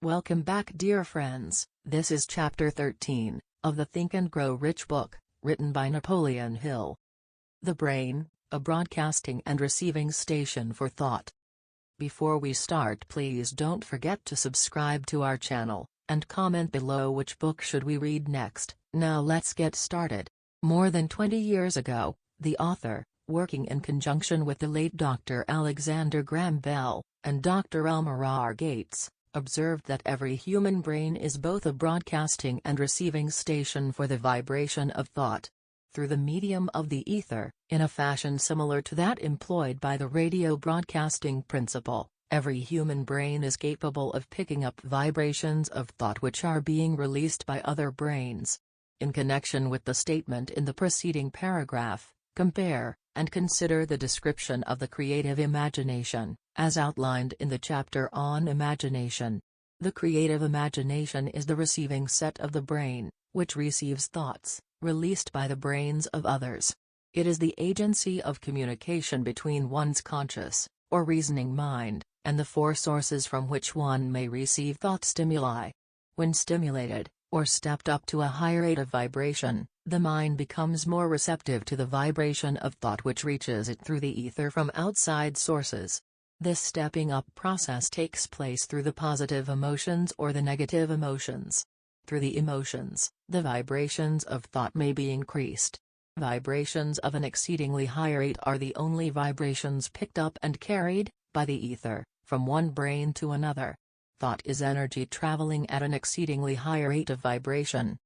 Welcome back, dear friends. This is Chapter 13 of the Think and Grow Rich book, written by Napoleon Hill. The Brain, a broadcasting and receiving station for thought. Before we start, please don't forget to subscribe to our channel, and comment below which book should we read next. Now let's get started. More than 20 years ago, the author, working in conjunction with the late Dr. Alexander Graham Bell, and Dr. Elmer R. Gates, observed that every human brain is both a broadcasting and receiving station for the vibration of thought. Through the medium of the ether, in a fashion similar to that employed by the radio broadcasting principle, every human brain is capable of picking up vibrations of thought which are being released by other brains. In connection with the statement in the preceding paragraph, compare and consider the description of the creative imagination, as outlined in the chapter on imagination. The creative imagination is the receiving set of the brain, which receives thoughts, released by the brains of others. It is the agency of communication between one's conscious, or reasoning mind, and the four sources from which one may receive thought stimuli. When stimulated, or stepped up to a higher rate of vibration, the mind becomes more receptive to the vibration of thought which reaches it through the ether from outside sources. This stepping up process takes place through the positive emotions or the negative emotions. Through the emotions, the vibrations of thought may be increased. Vibrations of an exceedingly high rate are the only vibrations picked up and carried, by the ether, from one brain to another. Thought is energy traveling at an exceedingly high rate of vibration.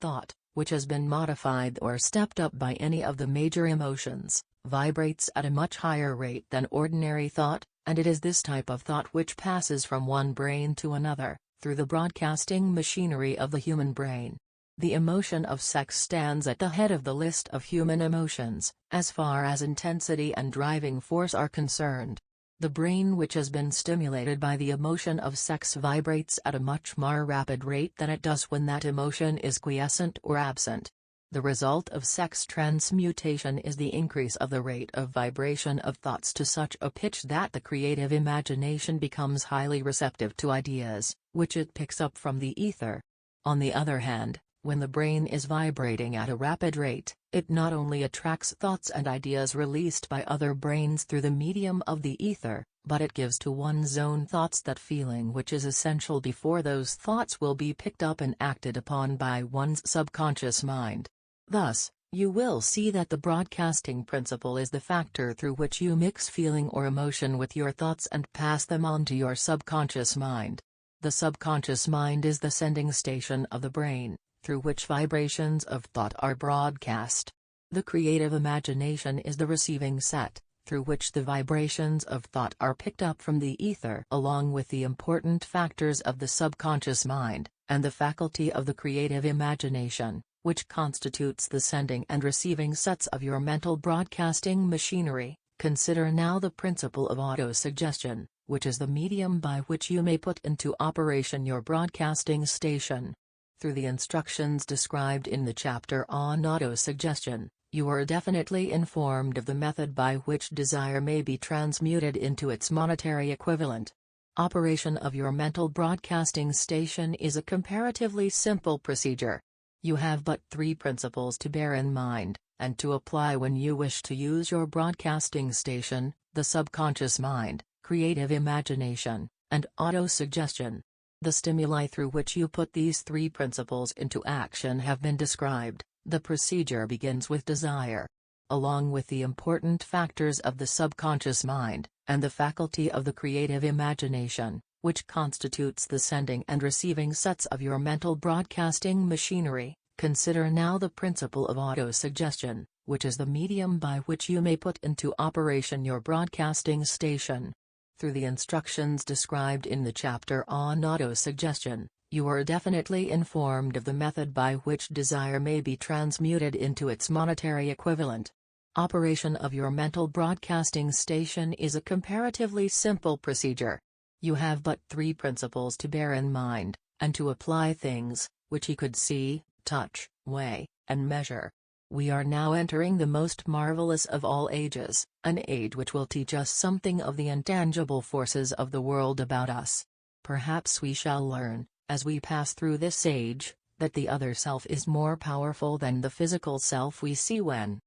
Thought, which has been modified or stepped up by any of the major emotions, vibrates at a much higher rate than ordinary thought, and it is this type of thought which passes from one brain to another, through the broadcasting machinery of the human brain. The emotion of sex stands at the head of the list of human emotions, as far as intensity and driving force are concerned. The brain which has been stimulated by the emotion of sex vibrates at a much more rapid rate than it does when that emotion is quiescent or absent. The result of sex transmutation is the increase of the rate of vibration of thoughts to such a pitch that the creative imagination becomes highly receptive to ideas, which it picks up from the ether. On the other hand, when the brain is vibrating at a rapid rate, it not only attracts thoughts and ideas released by other brains through the medium of the ether, but it gives to one's own thoughts that feeling which is essential before those thoughts will be picked up and acted upon by one's subconscious mind. Thus, you will see that the broadcasting principle is the factor through which you mix feeling or emotion with your thoughts and pass them on to your subconscious mind. The subconscious mind is the sending station of the brain, through which vibrations of thought are broadcast. The creative imagination is the receiving set, through which the vibrations of thought are picked up from the ether along with the important factors of the subconscious mind, and the faculty of the creative imagination, which constitutes the sending and receiving sets of your mental broadcasting machinery. Consider now the principle of autosuggestion, which is the medium by which you may put into operation your broadcasting station. Through the instructions described in the chapter on autosuggestion, you are definitely informed of the method by which desire may be transmuted into its monetary equivalent. Operation of your mental broadcasting station is a comparatively simple procedure. You have but three principles to bear in mind, and to apply when you wish to use your broadcasting station: the subconscious mind, creative imagination, and autosuggestion. The stimuli through which you put these three principles into action have been described. The procedure begins with desire. Along with the important factors of the subconscious mind, and the faculty of the creative imagination, which constitutes the sending and receiving sets of your mental broadcasting machinery, consider now the principle of autosuggestion, which is the medium by which you may put into operation your broadcasting station. Through the instructions described in the chapter on autosuggestion, you are definitely informed of the method by which desire may be transmuted into its monetary equivalent. Operation of your mental broadcasting station is a comparatively simple procedure. You have but three principles to bear in mind, and to apply things, which you could see, touch, weigh, and measure. We are now entering the most marvelous of all ages, an age which will teach us something of the intangible forces of the world about us. Perhaps we shall learn, as we pass through this age, that the other self is more powerful than the physical self we see when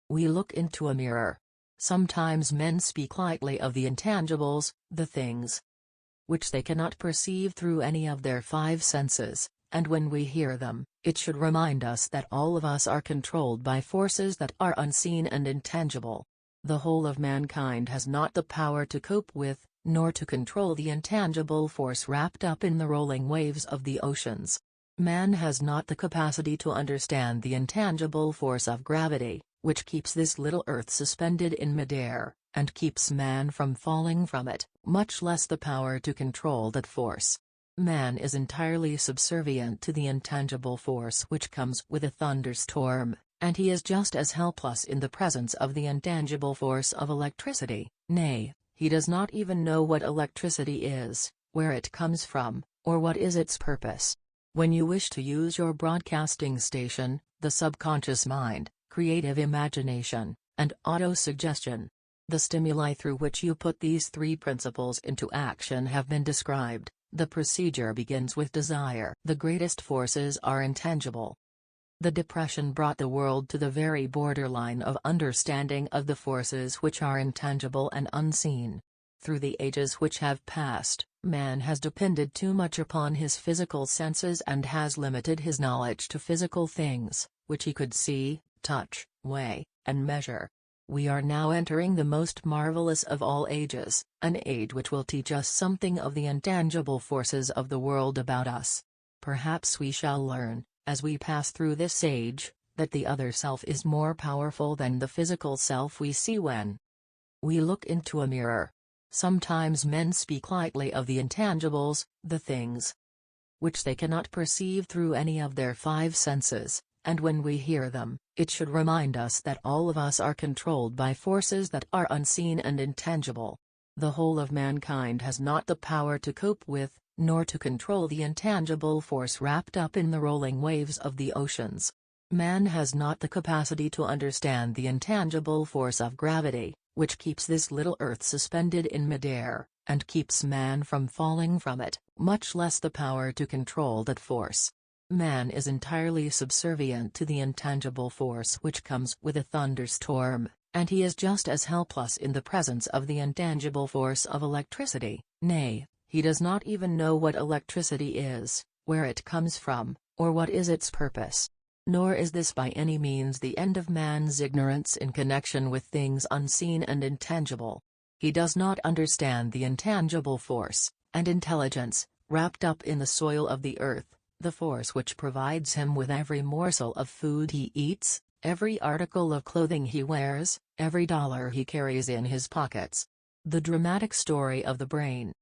we look into a mirror. Sometimes men speak lightly of the intangibles, the things which they cannot perceive through any of their five senses, and when we hear them, it should remind us that all of us are controlled by forces that are unseen and intangible. The whole of mankind has not the power to cope with, nor to control the intangible force wrapped up in the rolling waves of the oceans. Man has not the capacity to understand the intangible force of gravity, which keeps this little earth suspended in midair, and keeps man from falling from it, much less the power to control that force. Man is entirely subservient to the intangible force which comes with a thunderstorm, and he is just as helpless in the presence of the intangible force of electricity. Nay, he does not even know what electricity is, where it comes from, or what is its purpose. When you wish to use your broadcasting station, the subconscious mind, creative imagination, and auto-suggestion, the stimuli through which you put these three principles into action have been described. The procedure begins with desire. The greatest forces are intangible. The Depression brought the world to the very borderline of understanding of the forces which are intangible and unseen. Through the ages which have passed, man has depended too much upon his physical senses and has limited his knowledge to physical things, which he could see, touch, weigh, and measure. We are now entering the most marvelous of all ages, an age which will teach us something of the intangible forces of the world about us. Perhaps we shall learn, as we pass through this age, that the other self is more powerful than the physical self we see when we look into a mirror. Sometimes men speak lightly of the intangibles, the things which they cannot perceive through any of their five senses, and when we hear them, it should remind us that all of us are controlled by forces that are unseen and intangible. The whole of mankind has not the power to cope with, nor to control the intangible force wrapped up in the rolling waves of the oceans. Man has not the capacity to understand the intangible force of gravity, which keeps this little earth suspended in midair, and keeps man from falling from it, much less the power to control that force. Man is entirely subservient to the intangible force which comes with a thunderstorm, and he is just as helpless in the presence of the intangible force of electricity. Nay, he does not even know what electricity is, where it comes from, or what is its purpose. Nor is this by any means the end of man's ignorance in connection with things unseen and intangible. He does not understand the intangible force and intelligence wrapped up in the soil of the earth, the force which provides him with every morsel of food he eats, every article of clothing he wears, every dollar he carries in his pockets. The dramatic story of the brain.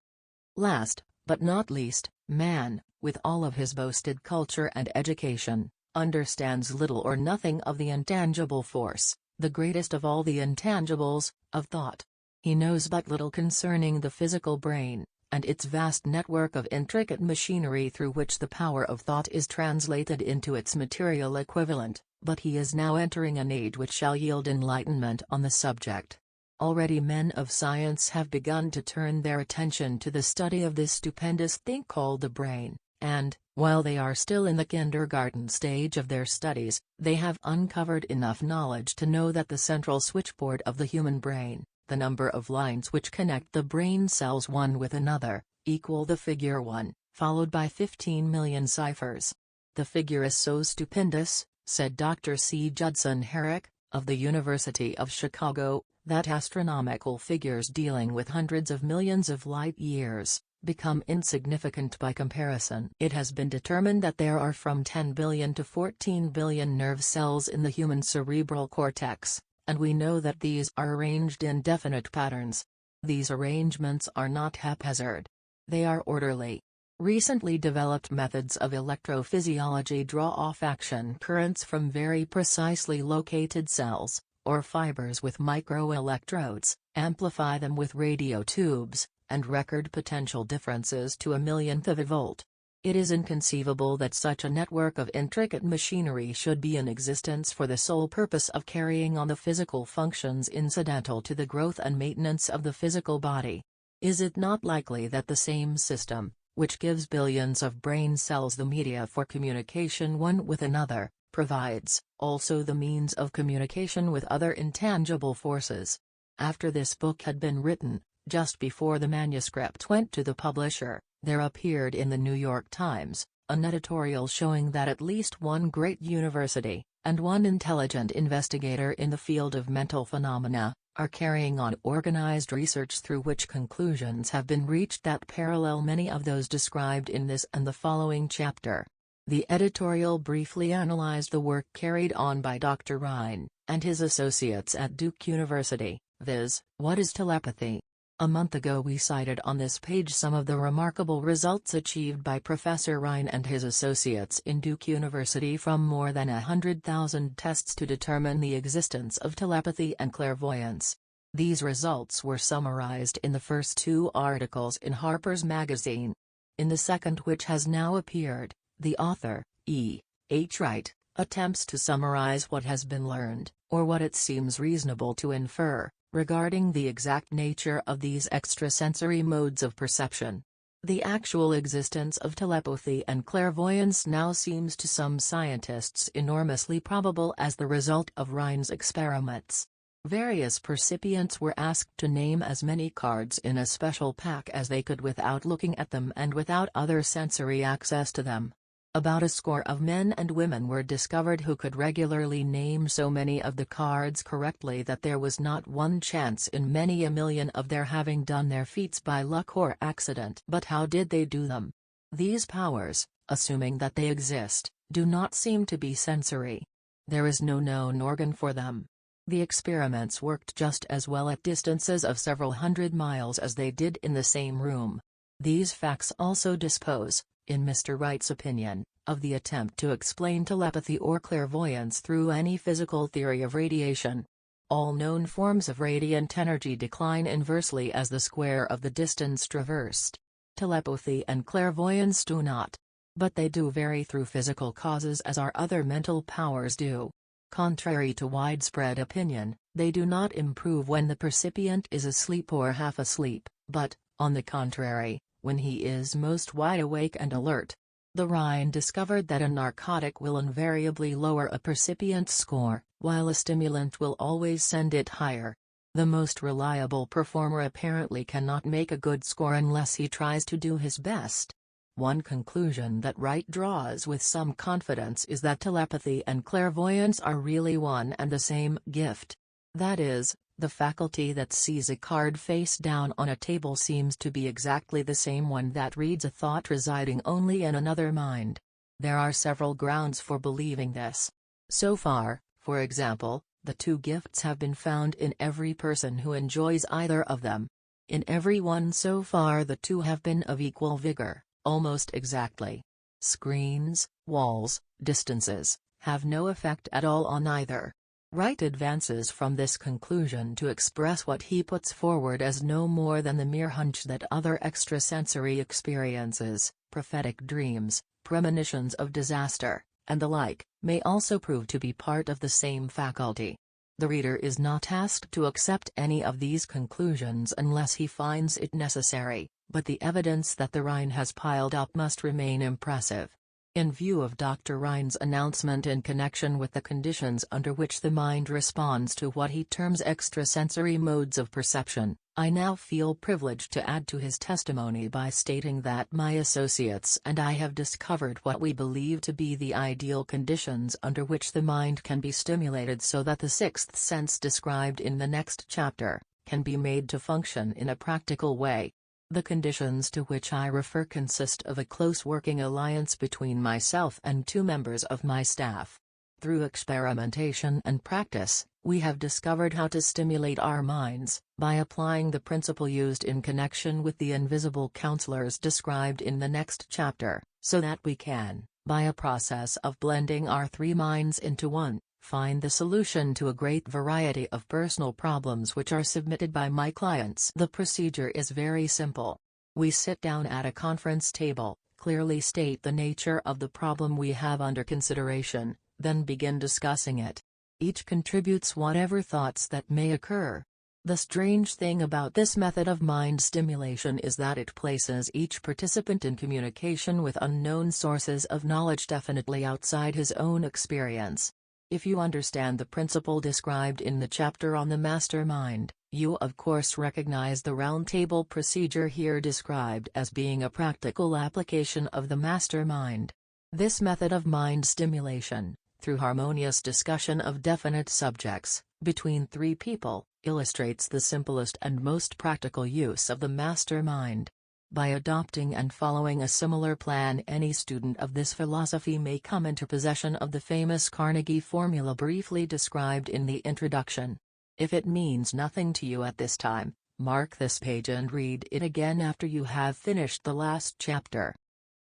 Last, but not least, man, with all of his boasted culture and education, understands little or nothing of the intangible force, the greatest of all the intangibles, of thought. He knows but little concerning the physical brain, and its vast network of intricate machinery through which the power of thought is translated into its material equivalent, but he is now entering an age which shall yield enlightenment on the subject. Already men of science have begun to turn their attention to the study of this stupendous thing called the brain, and, while they are still in the kindergarten stage of their studies, they have uncovered enough knowledge to know that the central switchboard of the human brain, the number of lines which connect the brain cells one with another, equal the figure 1, followed by 15 million ciphers. The figure is so stupendous, said Dr. C. Judson Herrick, of the University of Chicago, that astronomical figures dealing with hundreds of millions of light years become insignificant by comparison. It has been determined that there are from 10 billion to 14 billion nerve cells in the human cerebral cortex, and we know that these are arranged in definite patterns. These arrangements are not haphazard. They are orderly. Recently developed methods of electrophysiology draw off action currents from very precisely located cells, or fibers with microelectrodes, amplify them with radio tubes, and record potential differences to a millionth of a volt. It is inconceivable that such a network of intricate machinery should be in existence for the sole purpose of carrying on the physical functions incidental to the growth and maintenance of the physical body. Is it not likely that the same system, which gives billions of brain cells the media for communication one with another, provides also the means of communication with other intangible forces. After this book had been written, just before the manuscript went to the publisher, there appeared in the New York Times an editorial showing that at least one great university, and one intelligent investigator in the field of mental phenomena, are carrying on organized research through which conclusions have been reached that parallel many of those described in this and the following chapter. The editorial briefly analyzed the work carried on by Dr. Rhine and his associates at Duke University, viz., what is telepathy? A month ago we cited on this page some of the remarkable results achieved by Professor Rhine and his associates in Duke University from more than 100,000 tests to determine the existence of telepathy and clairvoyance. These results were summarized in the first two articles in Harper's Magazine. In the second, which has now appeared, the author, E. H. Wright, attempts to summarize what has been learned, or what it seems reasonable to infer, regarding the exact nature of these extrasensory modes of perception. The actual existence of telepathy and clairvoyance now seems to some scientists enormously probable as the result of Rhine's experiments. Various percipients were asked to name as many cards in a special pack as they could without looking at them and without other sensory access to them. About a score of men and women were discovered who could regularly name so many of the cards correctly that there was not one chance in many a million of their having done their feats by luck or accident. But how did they do them? These powers, assuming that they exist, do not seem to be sensory. There is no known organ for them. The experiments worked just as well at distances of several hundred miles as they did in the same room. These facts also dispose, in Mr. Wright's opinion, of the attempt to explain telepathy or clairvoyance through any physical theory of radiation. All known forms of radiant energy decline inversely as the square of the distance traversed. Telepathy and clairvoyance do not. But they do vary through physical causes as our other mental powers do. Contrary to widespread opinion, they do not improve when the percipient is asleep or half asleep, but, on the contrary, when he is most wide awake and alert. The Rhine discovered that a narcotic will invariably lower a percipient's score, while a stimulant will always send it higher. The most reliable performer apparently cannot make a good score unless he tries to do his best. One conclusion that Wright draws with some confidence is that telepathy and clairvoyance are really one and the same gift. That is, the faculty that sees a card face down on a table seems to be exactly the same one that reads a thought residing only in another mind. There are several grounds for believing this. So far, for example, the two gifts have been found in every person who enjoys either of them. In every one so far the two have been of equal vigor, almost exactly. Screens, walls, distances, have no effect at all on either. Wright advances from this conclusion to express what he puts forward as no more than the mere hunch that other extrasensory experiences, prophetic dreams, premonitions of disaster, and the like, may also prove to be part of the same faculty. The reader is not asked to accept any of these conclusions unless he finds it necessary, but the evidence that the Rhine has piled up must remain impressive. In view of Dr. Rhine's announcement in connection with the conditions under which the mind responds to what he terms extrasensory modes of perception, I now feel privileged to add to his testimony by stating that my associates and I have discovered what we believe to be the ideal conditions under which the mind can be stimulated so that the sixth sense described in the next chapter can be made to function in a practical way. The conditions to which I refer consist of a close working alliance between myself and two members of my staff. Through experimentation and practice, we have discovered how to stimulate our minds, by applying the principle used in connection with the invisible counselors described in the next chapter, so that we can, by a process of blending our three minds into one, find the solution to a great variety of personal problems which are submitted by my clients. The procedure is very simple. We sit down at a conference table, clearly state the nature of the problem we have under consideration, then begin discussing it. Each contributes whatever thoughts that may occur. The strange thing about this method of mind stimulation is that it places each participant in communication with unknown sources of knowledge definitely outside his own experience. If you understand the principle described in the chapter on the mastermind, you of course recognize the roundtable procedure here described as being a practical application of the mastermind. This method of mind stimulation, through harmonious discussion of definite subjects, between three people, illustrates the simplest and most practical use of the mastermind. By adopting and following a similar plan, any student of this philosophy may come into possession of the famous Carnegie formula briefly described in the introduction. If it means nothing to you at this time, mark this page and read it again after you have finished the last chapter.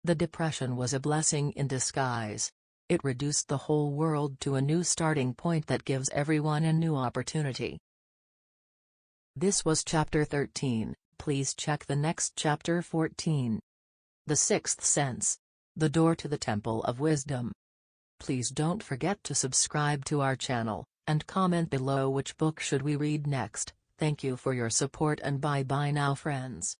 The Depression was a blessing in disguise. It reduced the whole world to a new starting point that gives everyone a new opportunity. This was Chapter 13, please check the next Chapter 14. The Sixth Sense. The Door to the Temple of Wisdom. Please don't forget to subscribe to our channel, and comment below which book should we read next. Thank you for your support and bye bye now friends.